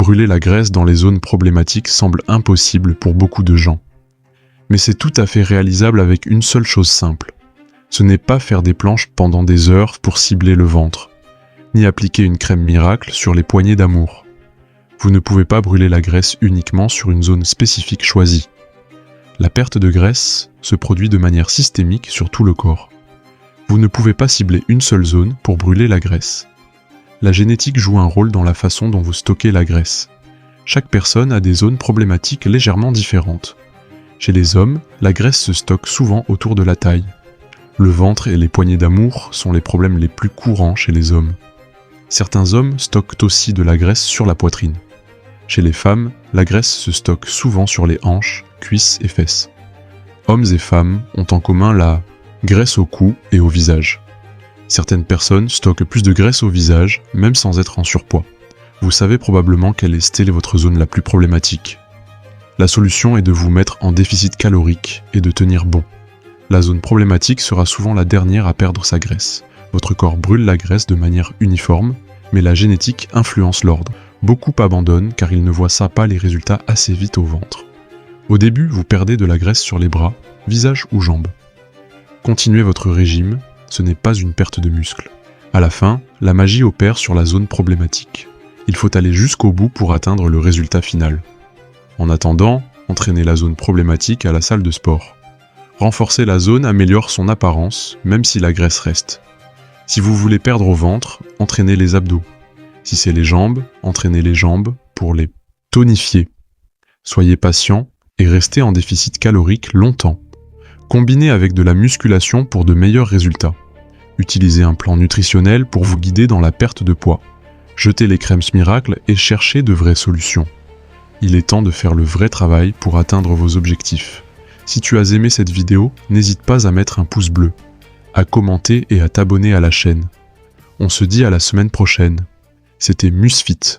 Brûler la graisse dans les zones problématiques semble impossible pour beaucoup de gens. Mais c'est tout à fait réalisable avec une seule chose simple. Ce n'est pas faire des planches pendant des heures pour cibler le ventre, ni appliquer une crème miracle sur les poignées d'amour. Vous ne pouvez pas brûler la graisse uniquement sur une zone spécifique choisie. La perte de graisse se produit de manière systémique sur tout le corps. Vous ne pouvez pas cibler une seule zone pour brûler la graisse. La génétique joue un rôle dans la façon dont vous stockez la graisse. Chaque personne a des zones problématiques légèrement différentes. Chez les hommes, la graisse se stocke souvent autour de la taille. Le ventre et les poignées d'amour sont les problèmes les plus courants chez les hommes. Certains hommes stockent aussi de la graisse sur la poitrine. Chez les femmes, la graisse se stocke souvent sur les hanches, cuisses et fesses. Hommes et femmes ont en commun la graisse au cou et au visage. Certaines personnes stockent plus de graisse au visage, même sans être en surpoids. Vous savez probablement quelle est votre zone la plus problématique. La solution est de vous mettre en déficit calorique et de tenir bon. La zone problématique sera souvent la dernière à perdre sa graisse. Votre corps brûle la graisse de manière uniforme, mais la génétique influence l'ordre. Beaucoup abandonnent car ils ne voient pas les résultats assez vite au ventre. Au début, vous perdez de la graisse sur les bras, visage ou jambes. Continuez votre régime, ce n'est pas une perte de muscle. À la fin, la magie opère sur la zone problématique. Il faut aller jusqu'au bout pour atteindre le résultat final. En attendant, entraînez la zone problématique à la salle de sport. Renforcer la zone améliore son apparence, même si la graisse reste. Si vous voulez perdre au ventre, entraînez les abdos. Si c'est les jambes, entraînez les jambes pour les tonifier. Soyez patient et restez en déficit calorique longtemps. Combinez avec de la musculation pour de meilleurs résultats. Utilisez un plan nutritionnel pour vous guider dans la perte de poids. Jetez les crèmes miracles et cherchez de vraies solutions. Il est temps de faire le vrai travail pour atteindre vos objectifs. Si tu as aimé cette vidéo, n'hésite pas à mettre un pouce bleu, à commenter et à t'abonner à la chaîne. On se dit à la semaine prochaine. C'était Musfit.